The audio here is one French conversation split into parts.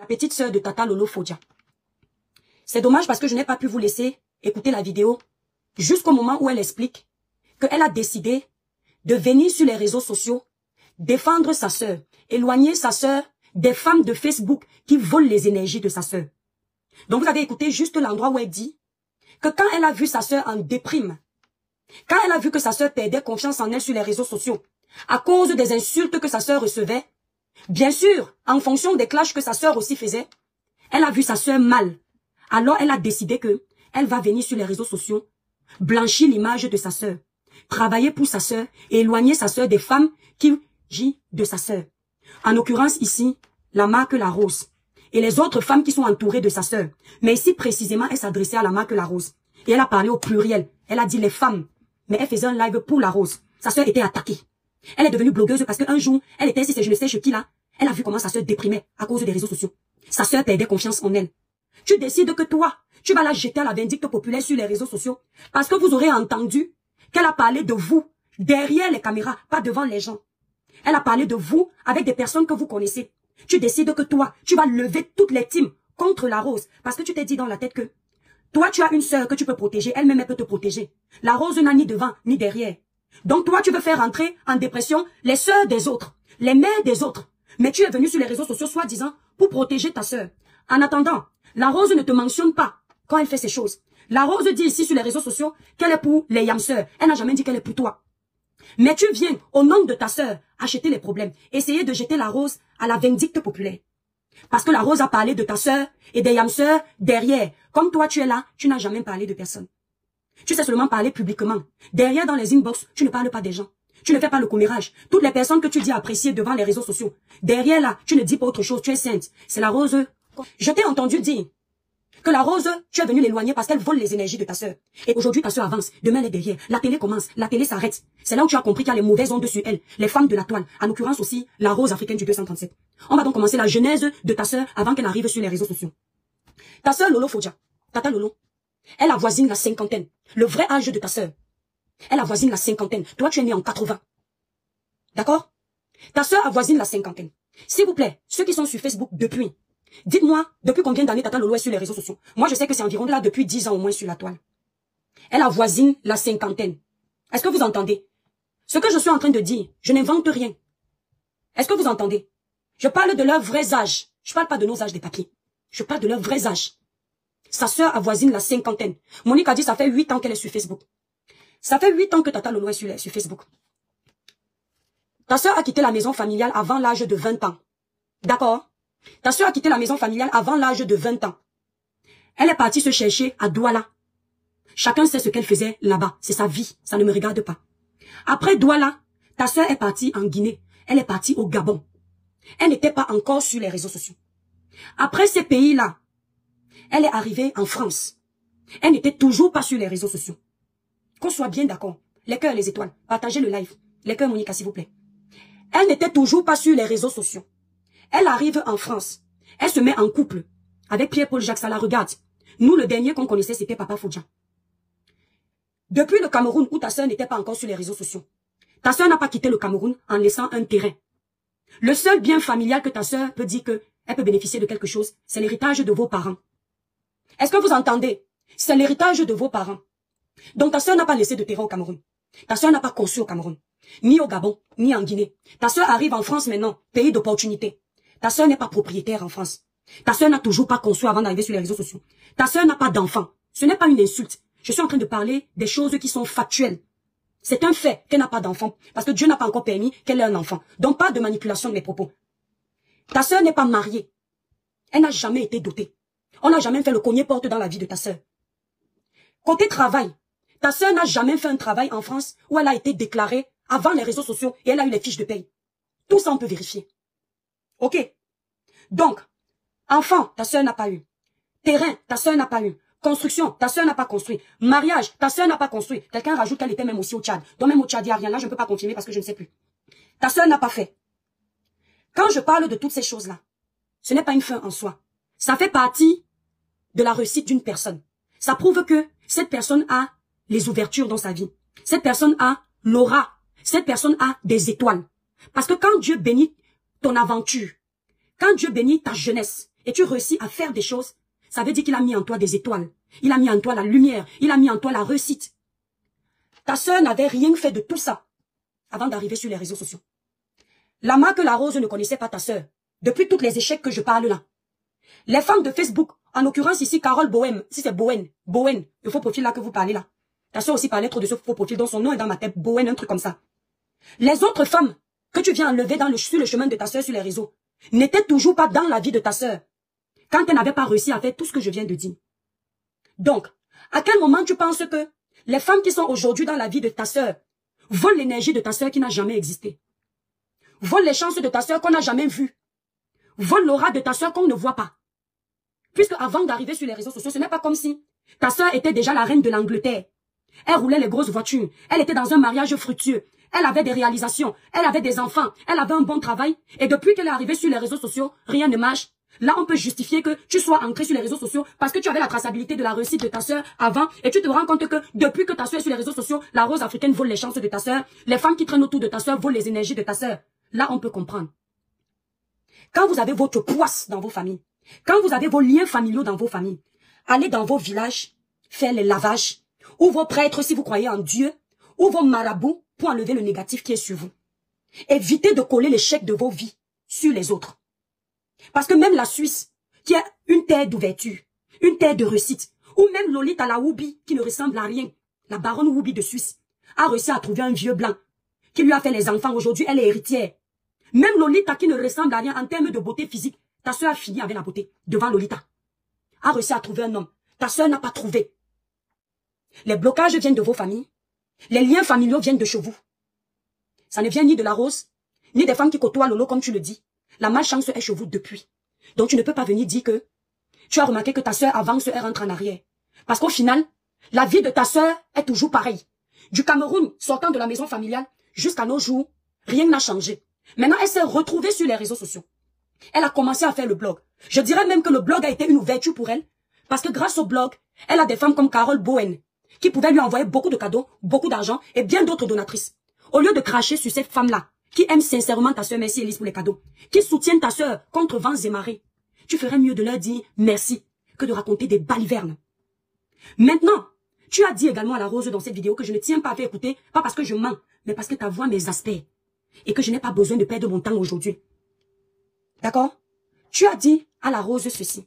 La petite sœur de Tata Lolo Fodja. C'est dommage parce que je n'ai pas pu vous laisser écouter la vidéo jusqu'au moment où elle explique qu'elle a décidé de venir sur les réseaux sociaux, défendre sa sœur, éloigner sa sœur des femmes de Facebook qui volent les énergies de sa sœur. Donc vous avez écouté juste l'endroit où elle dit que quand elle a vu sa sœur en déprime, quand elle a vu que sa sœur perdait confiance en elle sur les réseaux sociaux, à cause des insultes que sa sœur recevait, bien sûr, en fonction des clashs que sa sœur aussi faisait, elle a vu sa sœur mal. Alors elle a décidé que elle va venir sur les réseaux sociaux, blanchir l'image de sa sœur, travailler pour sa sœur et éloigner sa sœur des femmes qui gît de sa sœur. En l'occurrence ici, la marque La Rose et les autres femmes qui sont entourées de sa sœur. Mais ici précisément, elle s'adressait à la marque La Rose. Et elle a parlé au pluriel. Elle a dit les femmes. Mais elle faisait un live pour La Rose. Sa sœur était attaquée. Elle est devenue blogueuse parce qu'un jour, elle était assise, je ne sais chez qui là. Elle a vu comment sa sœur déprimait à cause des réseaux sociaux. Sa sœur perdait confiance en elle. Tu décides que toi, tu vas la jeter à la vindicte populaire sur les réseaux sociaux parce que vous aurez entendu qu'elle a parlé de vous derrière les caméras, pas devant les gens. Elle a parlé de vous avec des personnes que vous connaissez. Tu décides que toi, tu vas lever toutes les teams contre La Rose parce que tu t'es dit dans la tête que toi, tu as une sœur que tu peux protéger, elle-même elle peut te protéger. La Rose n'a ni devant ni derrière. Donc toi, tu veux faire entrer en dépression les sœurs des autres, les mères des autres. Mais tu es venu sur les réseaux sociaux soi-disant pour protéger ta sœur. En attendant, La Rose ne te mentionne pas quand elle fait ces choses. La Rose dit ici sur les réseaux sociaux qu'elle est pour les yamseurs. Elle n'a jamais dit qu'elle est pour toi. Mais tu viens, au nom de ta sœur, acheter les problèmes. Essayer de jeter La Rose à la vindicte populaire. Parce que La Rose a parlé de ta sœur et des yamseurs derrière. Comme toi, tu es là, tu n'as jamais parlé de personne. Tu sais seulement parler publiquement. Derrière, dans les inbox, tu ne parles pas des gens. Tu ne fais pas le commérage. Toutes les personnes que tu dis apprécier devant les réseaux sociaux. Derrière, là, tu ne dis pas autre chose. Tu es sainte. C'est La Rose. Je t'ai entendu dire que La Rose, tu es venu l'éloigner parce qu'elle vole les énergies de ta sœur. Et aujourd'hui, ta sœur avance. Demain, elle est derrière. La télé commence. La télé s'arrête. C'est là où tu as compris qu'il y a les mauvaises ondes sur elle. Les femmes de la toile. En l'occurrence aussi, La Rose africaine du 237. On va donc commencer la genèse de ta sœur avant qu'elle arrive sur les réseaux sociaux. Ta sœur Lolo Fodja, Tata Lolo, elle avoisine la cinquantaine. Le vrai âge de ta sœur. Elle avoisine la cinquantaine. Toi, tu es né en 80. D'accord? Ta sœur avoisine la cinquantaine. S'il vous plaît, ceux qui sont sur Facebook depuis, dites-moi, depuis combien d'années Tata Lolo est sur les réseaux sociaux? Moi, je sais que c'est environ là depuis 10 ans au moins sur la toile. Elle avoisine la cinquantaine. Est-ce que vous entendez? Ce que je suis en train de dire, je n'invente rien. Est-ce que vous entendez? Je parle de leur vrai âge. Je parle pas de nos âges des papiers. Je parle de leur vrai âge. Sa sœur avoisine la cinquantaine. Monique a dit ça fait 8 ans qu'elle est sur Facebook. Ça fait 8 ans que Tata Lolo est sur Facebook. Ta sœur a quitté la maison familiale avant l'âge de 20 ans. D'accord? Ta sœur a quitté la maison familiale avant l'âge de 20 ans. Elle est partie se chercher à Douala. Chacun sait ce qu'elle faisait là-bas. C'est sa vie. Ça ne me regarde pas. Après Douala, ta sœur est partie en Guinée. Elle est partie au Gabon. Elle n'était pas encore sur les réseaux sociaux. Après ces pays-là, elle est arrivée en France. Elle n'était toujours pas sur les réseaux sociaux. Qu'on soit bien d'accord. Les cœurs, les étoiles. Partagez le live. Les cœurs, Monica, s'il vous plaît. Elle n'était toujours pas sur les réseaux sociaux. Elle arrive en France. Elle se met en couple avec Pierre-Paul Jacques. Ça la regarde. Nous, le dernier qu'on connaissait, c'était Papa Fodja. Depuis le Cameroun, où ta sœur n'était pas encore sur les réseaux sociaux, ta sœur n'a pas quitté le Cameroun en laissant un terrain. Le seul bien familial que ta sœur peut dire qu'elle peut bénéficier de quelque chose, c'est l'héritage de vos parents. Est-ce que vous entendez? C'est l'héritage de vos parents. Donc ta sœur n'a pas laissé de terrain au Cameroun. Ta sœur n'a pas conçu au Cameroun. Ni au Gabon, ni en Guinée. Ta sœur arrive en France maintenant, pays d'opportunité. Ta sœur n'est pas propriétaire en France. Ta sœur n'a toujours pas conçu avant d'arriver sur les réseaux sociaux. Ta sœur n'a pas d'enfant. Ce n'est pas une insulte. Je suis en train de parler des choses qui sont factuelles. C'est un fait qu'elle n'a pas d'enfant. Parce que Dieu n'a pas encore permis qu'elle ait un enfant. Donc pas de manipulation de mes propos. Ta sœur n'est pas mariée. Elle n'a jamais été dotée. On n'a jamais fait le cogné-porte dans la vie de ta sœur. Côté travail, ta sœur n'a jamais fait un travail en France où elle a été déclarée avant les réseaux sociaux et elle a eu les fiches de paye. Tout ça, on peut vérifier. Ok? Donc, enfant, ta sœur n'a pas eu. Terrain, ta sœur n'a pas eu. Construction, ta sœur n'a pas construit. Mariage, ta sœur n'a pas construit. Quelqu'un rajoute qu'elle était même aussi au Tchad. Donc même au Tchad, il n'y a rien. Là, je ne peux pas confirmer parce que je ne sais plus. Ta sœur n'a pas fait. Quand je parle de toutes ces choses-là, ce n'est pas une fin en soi. Ça fait partie de la réussite d'une personne. Ça prouve que cette personne a les ouvertures dans sa vie. Cette personne a l'aura. Cette personne a des étoiles. Parce que quand Dieu bénit ton aventure, quand Dieu bénit ta jeunesse, et tu réussis à faire des choses, ça veut dire qu'il a mis en toi des étoiles. Il a mis en toi la lumière. Il a mis en toi la réussite. Ta sœur n'avait rien fait de tout ça avant d'arriver sur les réseaux sociaux. La marque La Rose ne connaissait pas ta sœur. Depuis tous les échecs que je parle là. Les femmes de Facebook, en l'occurrence ici, Carole Bohème, si c'est Bowen, le faux profil là que vous parlez là. Ta sœur aussi parlait trop de ce faux profil, dont son nom est dans ma tête, Bowen, un truc comme ça. Les autres femmes que tu viens enlever sur le chemin de ta sœur sur les réseaux, n'étaient toujours pas dans la vie de ta sœur, quand elle n'avait pas réussi à faire tout ce que je viens de dire. Donc, à quel moment tu penses que les femmes qui sont aujourd'hui dans la vie de ta sœur volent l'énergie de ta sœur qui n'a jamais existé, volent les chances de ta sœur qu'on n'a jamais vues, volent l'aura de ta sœur qu'on ne voit pas? Puisque avant d'arriver sur les réseaux sociaux, ce n'est pas comme si ta sœur était déjà la reine de l'Angleterre. Elle roulait les grosses voitures, elle était dans un mariage fructueux, elle avait des réalisations, elle avait des enfants, elle avait un bon travail, et depuis qu'elle est arrivée sur les réseaux sociaux, rien ne marche. Là, on peut justifier que tu sois ancré sur les réseaux sociaux parce que tu avais la traçabilité de la réussite de ta sœur avant, et tu te rends compte que depuis que ta sœur est sur les réseaux sociaux, la rose africaine vole les chances de ta sœur, les femmes qui traînent autour de ta sœur volent les énergies de ta sœur. Là, on peut comprendre. Quand vous avez votre poisse dans vos familles, quand vous avez vos liens familiaux dans vos familles, allez dans vos villages, faire les lavages, ou vos prêtres si vous croyez en Dieu, ou vos marabouts pour enlever le négatif qui est sur vous. Évitez de coller l'échec de vos vies sur les autres. Parce que même la Suisse, qui est une terre d'ouverture, une terre de réussite, ou même Lolita la Woubi, qui ne ressemble à rien, la baronne Woubi de Suisse, a réussi à trouver un vieux blanc, qui lui a fait les enfants. Aujourd'hui, elle est héritière. Même Lolita, qui ne ressemble à rien en termes de beauté physique, ta soeur a fini avec la beauté, devant Lolita. A réussi à trouver un homme. Ta soeur n'a pas trouvé. Les blocages viennent de vos familles. Les liens familiaux viennent de chez vous. Ça ne vient ni de la rose, ni des femmes qui côtoient Lolo, comme tu le dis. La malchance est chez vous depuis. Donc tu ne peux pas venir dire que tu as remarqué que ta sœur avance, elle rentre en arrière. Parce qu'au final, la vie de ta sœur est toujours pareille. Du Cameroun, sortant de la maison familiale, jusqu'à nos jours, rien n'a changé. Maintenant, elle s'est retrouvée sur les réseaux sociaux. Elle a commencé à faire le blog. Je dirais même que le blog a été une ouverture pour elle. Parce que grâce au blog, elle a des femmes comme Carole Bowen, qui pouvaient lui envoyer beaucoup de cadeaux, beaucoup d'argent et bien d'autres donatrices. Au lieu de cracher sur ces femmes-là, qui aiment sincèrement ta sœur, merci Elise pour les cadeaux, qui soutiennent ta sœur contre vents et marées, tu ferais mieux de leur dire merci que de raconter des balivernes. Maintenant, tu as dit également à la Rose dans cette vidéo que je ne tiens pas à faire écouter, pas parce que je mens, mais parce que tu vois mes aspects et que je n'ai pas besoin de perdre mon temps aujourd'hui. D'accord? Tu as dit à la Rose ceci,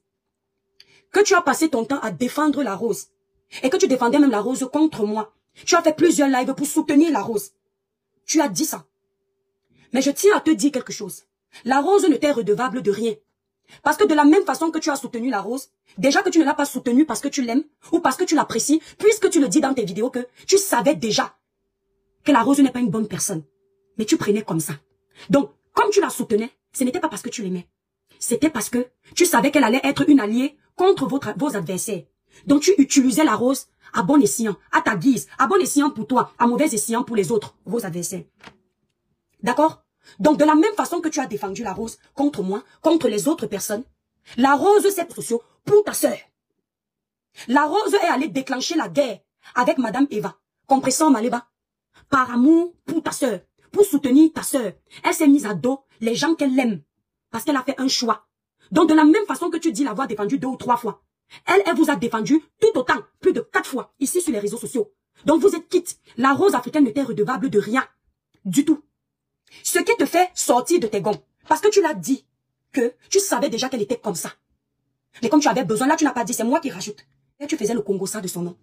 que tu as passé ton temps à défendre la Rose et que tu défendais même la Rose contre moi. Tu as fait plusieurs lives pour soutenir la Rose. Tu as dit ça. Mais je tiens à te dire quelque chose. La Rose ne t'est redevable de rien. Parce que de la même façon que tu as soutenu la Rose, déjà que tu ne l'as pas soutenue parce que tu l'aimes ou parce que tu l'apprécies, puisque tu le dis dans tes vidéos que tu savais déjà que la Rose n'est pas une bonne personne. Mais tu prenais comme ça. Donc, comme tu la soutenais, ce n'était pas parce que tu l'aimais. C'était parce que tu savais qu'elle allait être une alliée contre vos adversaires. Donc tu utilisais la Rose à bon escient, à ta guise, à bon escient pour toi, à mauvais escient pour les autres, vos adversaires. D'accord? Donc de la même façon que tu as défendu la Rose contre moi, contre les autres personnes, la Rose c'est sociaux pour ta sœur. La Rose est allée déclencher la guerre avec Madame Eva, compresseur Maléba, par amour pour ta sœur, pour soutenir ta sœur. Elle s'est mise à dos les gens qu'elle aime, parce qu'elle a fait un choix. Donc de la même façon que tu dis l'avoir défendu 2 ou 3 fois, elle vous a défendu tout autant, plus de 4 fois, ici sur les réseaux sociaux. Donc vous êtes quitte. La Rose africaine ne t'est redevable de rien, du tout. Ce qui te fait sortir de tes gonds, parce que tu l'as dit, que tu savais déjà qu'elle était comme ça. Mais comme tu avais besoin, là tu n'as pas dit, c'est moi qui rajoute. Et tu faisais le Congo ça de son nom.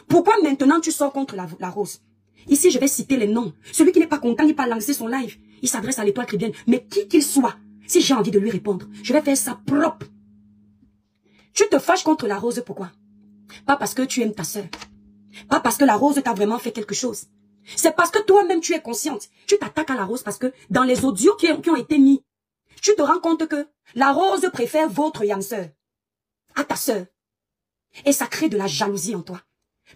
Pourquoi maintenant tu sors contre la Rose? Ici je vais citer les noms. Celui qui n'est pas content, il pas lancer son live. Il s'adresse à l'étoile chrétienne. Mais qui qu'il soit, si j'ai envie de lui répondre, je vais faire ça propre. Tu te fâches contre la Rose, pourquoi? Pas parce que tu aimes ta sœur. Pas parce que la Rose t'a vraiment fait quelque chose. C'est parce que toi-même tu es consciente. Tu t'attaques à la Rose parce que dans les audios qui ont été mis, tu te rends compte que la Rose préfère votre yam sœur à ta sœur. Et ça crée de la jalousie en toi.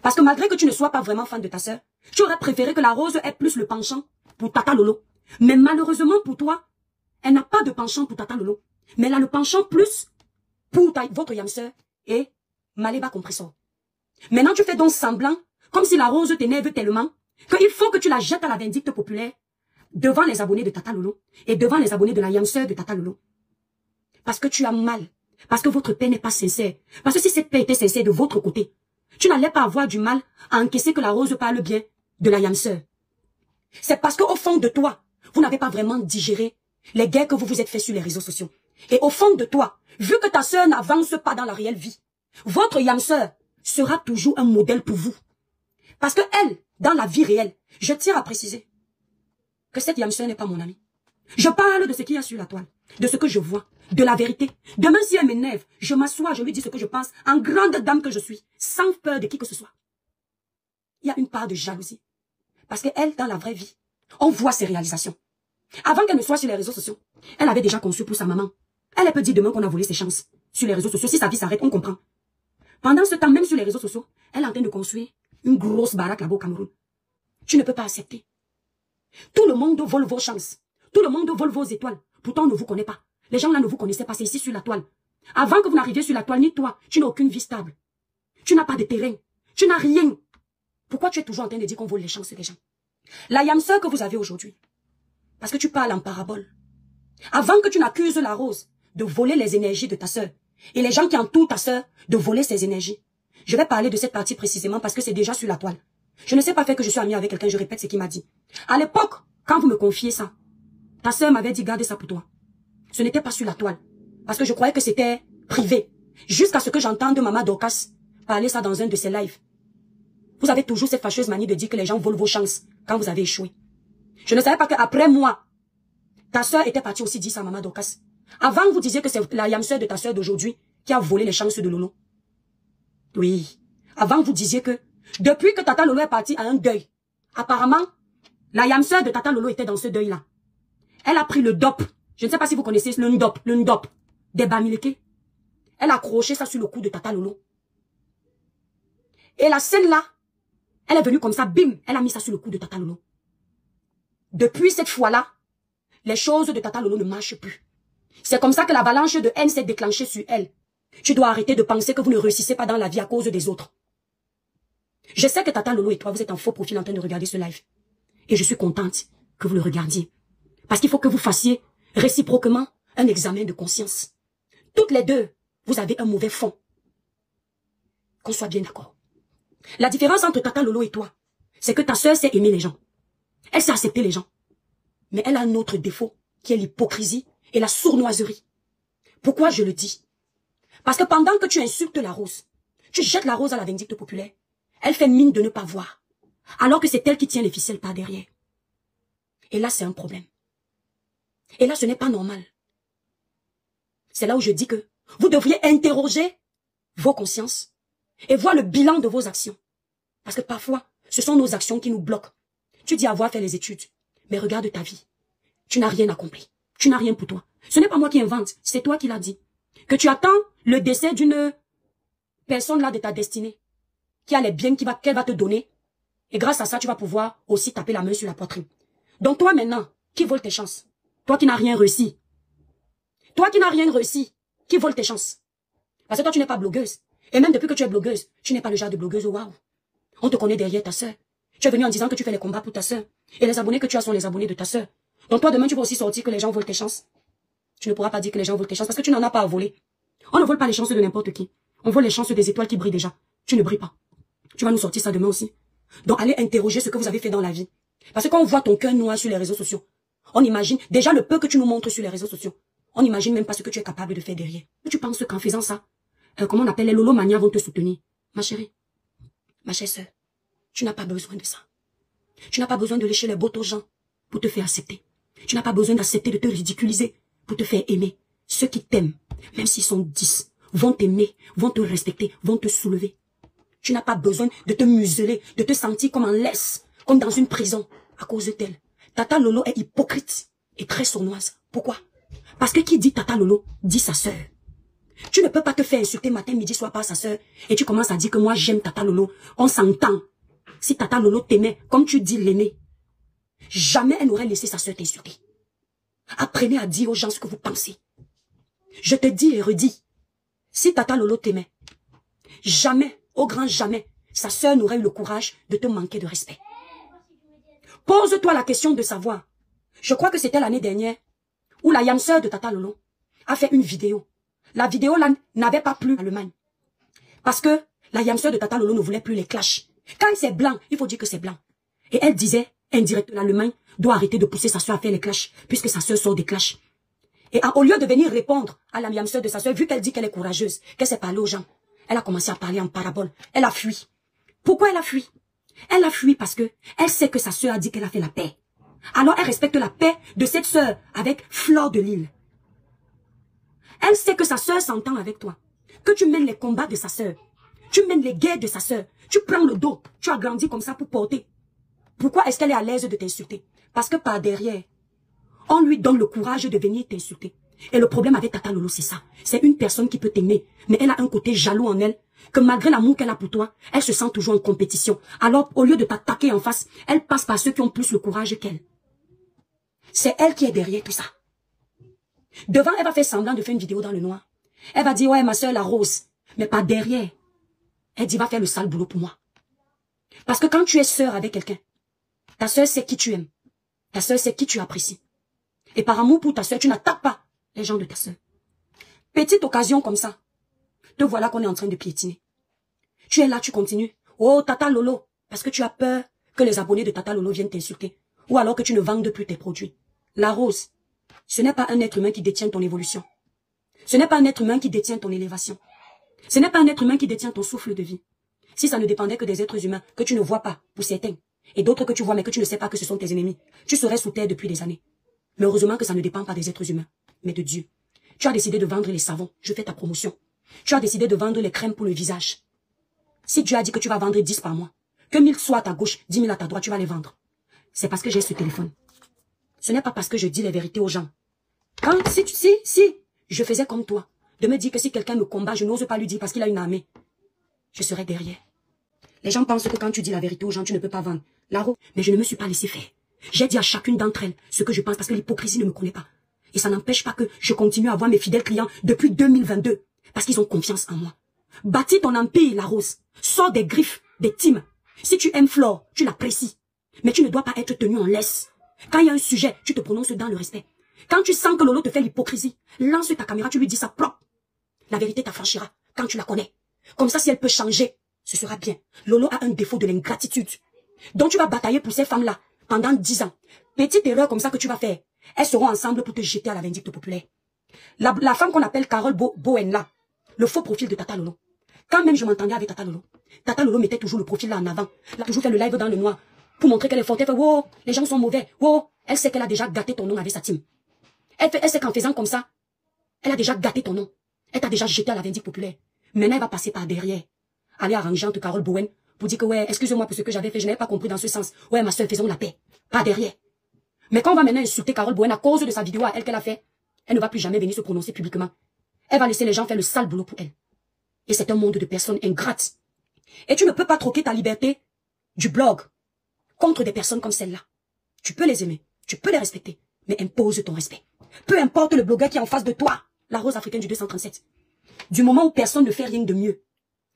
Parce que malgré que tu ne sois pas vraiment fan de ta sœur, tu aurais préféré que la Rose ait plus le penchant pour Tata Lolo. Mais malheureusement pour toi, elle n'a pas de penchant pour Tata Lolo. Mais elle a le penchant plus pour votre yam sœur et Maléba compresseur. Maintenant tu fais donc semblant, comme si la Rose t'énerve tellement, qu'il faut que tu la jettes à la vindicte populaire devant les abonnés de Tata Lolo et devant les abonnés de la yam sœur de Tata Lolo. Parce que tu as mal. Parce que votre paix n'est pas sincère. Parce que si cette paix était sincère de votre côté, tu n'allais pas avoir du mal à encaisser que la rose parle bien de la yam sœur. C'est parce qu'au fond de toi, vous n'avez pas vraiment digéré les guerres que vous vous êtes fait sur les réseaux sociaux. Et au fond de toi, vu que ta sœur n'avance pas dans la réelle vie, votre yam sœur sera toujours un modèle pour vous. Parce que elle, dans la vie réelle, je tiens à préciser que cette yam sœur n'est pas mon amie. Je parle de ce qu'il y a sur la toile, de ce que je vois, de la vérité. Demain, si elle m'énerve, je m'assois, je lui dis ce que je pense, en grande dame que je suis, sans peur de qui que ce soit. Il y a une part de jalousie. Parce qu'elle, dans la vraie vie, on voit ses réalisations. Avant qu'elle ne soit sur les réseaux sociaux, elle avait déjà conçu pour sa maman. Elle peut dire demain qu'on a volé ses chances. Sur les réseaux sociaux, si sa vie s'arrête, on comprend. Pendant ce temps, même sur les réseaux sociaux, elle est en train de construire une grosse baraque là-bas au Cameroun. Tu ne peux pas accepter. Tout le monde vole vos chances. Tout le monde vole vos étoiles. Pourtant, on ne vous connaît pas. Les gens là ne vous connaissaient pas, c'est ici sur la toile. Avant que vous n'arriviez sur la toile, ni toi, tu n'as aucune vie stable. Tu n'as pas de terrain. Tu n'as rien. Pourquoi tu es toujours en train de dire qu'on vole les chances des gens? La yam sœur que vous avez aujourd'hui, parce que tu parles en parabole. Avant que tu n'accuses la rose de voler les énergies de ta sœur, et les gens qui entourent ta sœur de voler ses énergies, je vais parler de cette partie précisément parce que c'est déjà sur la toile. Je ne sais pas faire que je suis amie avec quelqu'un, je répète ce qu'il m'a dit. À l'époque, quand vous me confiez ça, ta sœur m'avait dit garde ça pour toi. Ce n'était pas sur la toile, parce que je croyais que c'était privé. Jusqu'à ce que j'entende Maman Dorcas parler ça dans un de ses lives. Vous avez toujours cette fâcheuse manie de dire que les gens volent vos chances quand vous avez échoué. Je ne savais pas qu'après moi, ta sœur était partie aussi dire ça à Maman Dorcas. Avant, vous disiez que c'est la yam sœur de ta sœur d'aujourd'hui qui a volé les chances de Lolo. Oui. Avant, vous disiez que depuis que Tata Lolo est partie à un deuil, apparemment, la yam sœur de Tata Lolo était dans ce deuil-là. Elle a pris le dop. Je ne sais pas si vous connaissez le ndop des Bamileke. Elle a accroché ça sur le cou de Tata Lolo. Et la scène là, elle est venue comme ça, bim, elle a mis ça sur le cou de Tata Lolo. Depuis cette fois-là, les choses de Tata Lolo ne marchent plus. C'est comme ça que l'avalanche de haine s'est déclenchée sur elle. Tu dois arrêter de penser que vous ne réussissez pas dans la vie à cause des autres. Je sais que Tata Lolo et toi, vous êtes en faux profil en train de regarder ce live. Et je suis contente que vous le regardiez. Parce qu'il faut que vous fassiez réciproquement un examen de conscience. Toutes les deux, vous avez un mauvais fond. Qu'on soit bien d'accord. La différence entre Tata Lolo et toi, c'est que ta sœur sait aimer les gens. Elle sait accepter les gens. Mais elle a un autre défaut, qui est l'hypocrisie et la sournoiserie. Pourquoi je le dis? Parce que pendant que tu insultes la rose, tu jettes la rose à la vindicte populaire, elle fait mine de ne pas voir, alors que c'est elle qui tient les ficelles par derrière. Et là, c'est un problème. Et là, ce n'est pas normal. C'est là où je dis que vous devriez interroger vos consciences et voir le bilan de vos actions. Parce que parfois, ce sont nos actions qui nous bloquent. Tu dis avoir fait les études, mais regarde ta vie. Tu n'as rien accompli. Tu n'as rien pour toi. Ce n'est pas moi qui invente, c'est toi qui l'as dit. Que tu attends le décès d'une personne là de ta destinée, qui a les biens qu'elle va te donner, et grâce à ça, tu vas pouvoir aussi taper la main sur la poitrine. Donc toi maintenant, qui vole tes chances? Toi qui n'as rien réussi. Toi qui n'as rien réussi, qui vole tes chances? Parce que toi, tu n'es pas blogueuse. Et même depuis que tu es blogueuse, tu n'es pas le genre de blogueuse, waouh. On te connaît derrière ta sœur. Tu es venu en disant que tu fais les combats pour ta sœur. Et les abonnés que tu as sont les abonnés de ta sœur. Donc toi, demain, tu vas aussi sortir que les gens volent tes chances. Tu ne pourras pas dire que les gens volent tes chances parce que tu n'en as pas à voler. On ne vole pas les chances de n'importe qui. On vole les chances des étoiles qui brillent déjà. Tu ne brilles pas. Tu vas nous sortir ça demain aussi. Donc allez interroger ce que vous avez fait dans la vie. Parce que quand on voit ton cœur noir sur les réseaux sociaux, on imagine déjà le peu que tu nous montres sur les réseaux sociaux. On n'imagine même pas ce que tu es capable de faire derrière. Mais tu penses qu'en faisant ça, comment on appelle les Lolo Mania vont te soutenir. Ma chérie, ma chère sœur, tu n'as pas besoin de ça. Tu n'as pas besoin de lécher les bottes aux gens pour te faire accepter. Tu n'as pas besoin d'accepter de te ridiculiser pour te faire aimer. Ceux qui t'aiment, même s'ils sont 10, vont t'aimer, vont te respecter, vont te soulever. Tu n'as pas besoin de te museler, de te sentir comme en laisse, comme dans une prison, à cause d'elle. Tata Lolo est hypocrite et très sournoise. Pourquoi? Parce que qui dit Tata Lolo, dit sa sœur. Tu ne peux pas te faire insulter matin, midi, soir par sa sœur et tu commences à dire que moi j'aime Tata Lolo. On s'entend. Si Tata Lolo t'aimait, comme tu dis l'aimer, jamais elle n'aurait laissé sa sœur t'insulter. Apprenez à dire aux gens ce que vous pensez. Je te dis et redis, si Tata Lolo t'aimait, jamais, au grand jamais, sa sœur n'aurait eu le courage de te manquer de respect. Pose-toi la question de savoir. Je crois que c'était l'année dernière où la yam sœur de Tata Lolo a fait une vidéo La vidéo là n'avait pas plu à Allemagne. Parce que la yamseur de Tata Lolo ne voulait plus les clashs. Quand c'est blanc, il faut dire que c'est blanc. Et elle disait, indirectement, l'Allemagne doit arrêter de pousser sa soeur à faire les clashs, puisque sa soeur sort des clashs. Et au lieu de venir répondre à la yamseur de sa soeur, vu qu'elle dit qu'elle est courageuse, qu'elle sait parler aux gens, elle a commencé à parler en parabole. Elle a fui. Pourquoi elle a fui? Elle a fui parce que elle sait que sa soeur a dit qu'elle a fait la paix. Alors elle respecte la paix de cette soeur avec Fleur de Lille. Elle sait que sa soeur s'entend avec toi. Que tu mènes les combats de sa soeur. Tu mènes les guerres de sa soeur. Tu prends le dos. Tu as grandi comme ça pour porter. Pourquoi est-ce qu'elle est à l'aise de t'insulter? Parce que par derrière, on lui donne le courage de venir t'insulter. Et le problème avec Tata Lolo, c'est ça. C'est une personne qui peut t'aimer, mais elle a un côté jaloux en elle, que malgré l'amour qu'elle a pour toi, elle se sent toujours en compétition. Alors, au lieu de t'attaquer en face, elle passe par ceux qui ont plus le courage qu'elle. C'est elle qui est derrière tout ça. Devant, elle va faire semblant de faire une vidéo dans le noir. Elle va dire, ouais, ma soeur, la rose. Mais pas derrière. Elle dit, va faire le sale boulot pour moi. Parce que quand tu es sœur avec quelqu'un, ta soeur sait qui tu aimes. Ta soeur sait qui tu apprécies. Et par amour pour ta soeur, tu n'attaques pas les gens de ta soeur. Petite occasion comme ça. Te voilà qu'on est en train de piétiner. Tu es là, tu continues. Oh, Tata Lolo. Parce que tu as peur que les abonnés de Tata Lolo viennent t'insulter. Ou alors que tu ne vendes plus tes produits. La rose, ce n'est pas un être humain qui détient ton évolution. Ce n'est pas un être humain qui détient ton élévation. Ce n'est pas un être humain qui détient ton souffle de vie. Si ça ne dépendait que des êtres humains que tu ne vois pas, pour certains, et d'autres que tu vois mais que tu ne sais pas que ce sont tes ennemis, tu serais sous terre depuis des années. Mais heureusement que ça ne dépend pas des êtres humains, mais de Dieu. Tu as décidé de vendre les savons, je fais ta promotion. Tu as décidé de vendre les crèmes pour le visage. Si Dieu a dit que tu vas vendre 10 par mois, que 1000 soient à ta gauche, 10 000 à ta droite, tu vas les vendre. C'est parce que j'ai ce téléphone. Ce n'est pas parce que je dis les vérités aux gens. Si je faisais comme toi, de me dire que si quelqu'un me combat, je n'ose pas lui dire parce qu'il a une armée, je serais derrière. Les gens pensent que quand tu dis la vérité aux gens, tu ne peux pas vendre. Mais je ne me suis pas laissé faire. J'ai dit à chacune d'entre elles ce que je pense parce que l'hypocrisie ne me connaît pas. Et ça n'empêche pas que je continue à avoir mes fidèles clients depuis 2022 parce qu'ils ont confiance en moi. Bâtis ton empire, la rose. Sors des griffes, des teams. Si tu aimes Flore, tu l'apprécies. Mais tu ne dois pas être tenu en laisse. Quand il y a un sujet, tu te prononces dans le respect. Quand tu sens que Lolo te fait l'hypocrisie, lance ta caméra, tu lui dis ça propre. La vérité t'affranchira quand tu la connais. Comme ça, si elle peut changer, ce sera bien. Lolo a un défaut de l'ingratitude. Donc tu vas batailler pour ces femmes-là pendant 10 ans. Petite erreur comme ça que tu vas faire. Elles seront ensemble pour te jeter à la vindicte populaire. La femme qu'on appelle Carole Bowen là, le faux profil de Tata Lolo. Quand même je m'entendais avec Tata Lolo mettait toujours le profil là en avant. Elle a toujours fait le live dans le noir pour montrer qu'elle est forte. Elle fait, wow, les gens sont mauvais. Wow, elle sait qu'elle a déjà gâté ton nom avec sa team. Elle sait qu'en faisant comme ça, elle a déjà gâté ton nom. Elle t'a déjà jeté à la vindicte populaire. Maintenant, elle va passer par derrière. Aller arranger entre Carole Bowen pour dire que ouais, excusez-moi pour ce que j'avais fait, je n'avais pas compris dans ce sens. Ouais, ma soeur, faisons la paix. Pas derrière. Mais quand on va maintenant insulter Carole Bowen à cause de sa vidéo à elle qu'elle a fait, elle ne va plus jamais venir se prononcer publiquement. Elle va laisser les gens faire le sale boulot pour elle. Et c'est un monde de personnes ingrates. Et tu ne peux pas troquer ta liberté du blog contre des personnes comme celle-là. Tu peux les aimer, tu peux les respecter, mais impose ton respect. Peu importe le blogueur qui est en face de toi, la rose africaine du 237. Du moment où personne ne fait rien de mieux.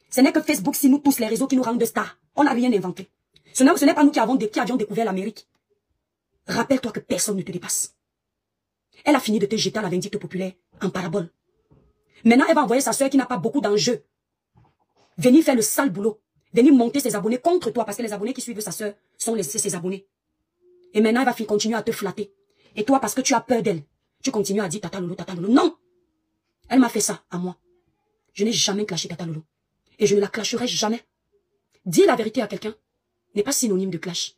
Ce n'est que Facebook, si nous tous les réseaux qui nous rendent de stars. On n'a rien inventé. Ce n'est pas nous qui avions découvert l'Amérique. Rappelle-toi que personne ne te dépasse. Elle a fini de te jeter à la vindicte populaire en parabole. Maintenant, elle va envoyer sa soeur qui n'a pas beaucoup d'enjeux. Venir faire le sale boulot. Venir monter ses abonnés contre toi parce que les abonnés qui suivent sa soeur sont ses abonnés. Et maintenant, elle va continuer à te flatter. Et toi, parce que tu as peur d'elle, tu continues à dire Tata Lolo, Tata Lolo. Non! Elle m'a fait ça à moi. Je n'ai jamais clashé Tata Lolo. Et je ne la clasherai jamais. Dire la vérité à quelqu'un n'est pas synonyme de clash.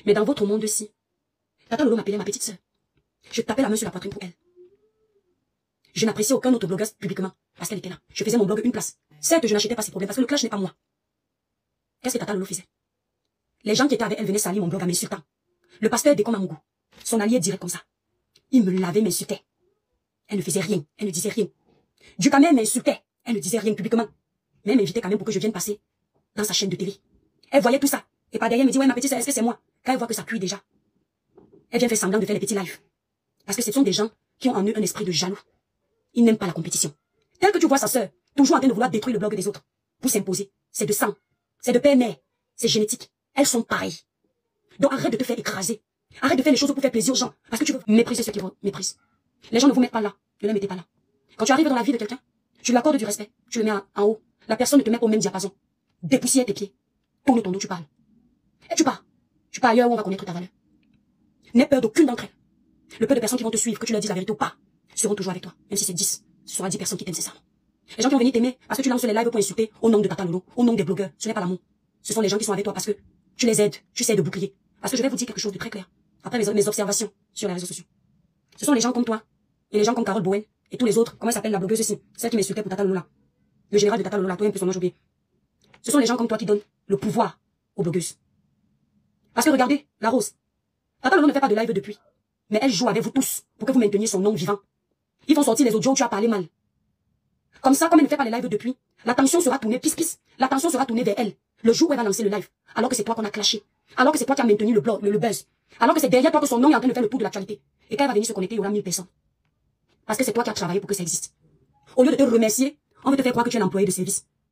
Mais dans votre monde-ci, Tata Lolo m'appelait ma petite sœur. Je tapais la main sur la poitrine pour elle. Je n'appréciais aucun autre blogueur publiquement parce qu'elle était là. Je faisais mon blog une place. Certes, je n'achetais pas ses problèmes parce que le clash n'est pas moi. Qu'est-ce que Tata Lolo faisait? Les gens qui étaient avec elle venaient salir mon blog en m'insultant. Le pasteur Décom Amougou, son allié direct comme ça. Il me lavait, m'insultait. Elle ne faisait rien, elle ne disait rien. Ducamel m'insultait, elle ne disait rien publiquement. Mais elle m'invitait quand même pour que je vienne passer dans sa chaîne de télé. Elle voyait tout ça. Et par derrière, elle me dit, ouais, ma petite sœur, est-ce que c'est moi? Quand elle voit que ça cuit déjà. Elle vient faire semblant de faire les petits lives. Parce que ce sont des gens qui ont en eux un esprit de jaloux. Ils n'aiment pas la compétition. Tel que tu vois sa sœur, toujours en train de vouloir détruire le blog des autres, pour s'imposer. C'est de sang. C'est de père mère. C'est génétique. Elles sont pareilles. Donc arrête de te faire écraser. Arrête de faire les choses pour faire plaisir aux gens. Parce que tu veux mépriser ceux qui vous méprisent. Les gens ne vous mettent pas là. Ne les mettez pas là. Quand tu arrives dans la vie de quelqu'un, Tu l'accordes du respect. Tu le mets en haut. La personne ne te met pas au même diapason. Dépoussière tes pieds. Tourne ton dos, tu parles. Et tu pars. Tu pars ailleurs où on va connaître ta valeur. N'aie peur d'aucune d'entre elles. Le peu de personnes qui vont te suivre, que tu leur dises la vérité ou pas, seront toujours avec toi. Même si c'est 10. Ce sera 10 personnes qui t'aiment sincèrement. Les gens qui vont venir t'aimer parce que tu lances les lives pour insulter au nom de Tata Lolo, au nom des blogueurs. Ce n'est pas l'amour. Ce sont les gens qui sont avec toi parce que tu les aides. Tu sais de bouclier. Parce que je vais vous dire quelque chose de très clair. Après mes observations sur les réseaux sociaux. Ce sont les gens comme toi. Et les gens comme Carole Bowen. Et tous les autres. Comment elle s'appelle la blogueuse ici? Celle qui m'insultait pour Tata Lolo là. Le général de Tata Lolo là. Toi un peu son nom, j'ai oublié. Ce sont les gens comme toi qui donnent le pouvoir aux blogueuses. Parce que regardez, la Rose. Tata Lolo ne fait pas de live depuis. Mais elle joue avec vous tous pour que vous mainteniez son nom vivant. Ils vont sortir les audios où tu as parlé mal. Comme ça, comme elle ne fait pas les lives depuis, l'attention sera tournée, l'attention sera tournée vers elle. Le jour où elle va lancer le live, alors que c'est toi qu'on a clashé, alors que c'est toi qui as maintenu le blog, le buzz, alors que c'est derrière toi que son nom est en train de faire le tour de l'actualité. Et quand elle va venir se connecter, il y aura 1000 personnes. Parce que c'est toi qui as travaillé pour que ça existe. Au lieu de te remercier, on veut te faire croire que tu es un employé de service.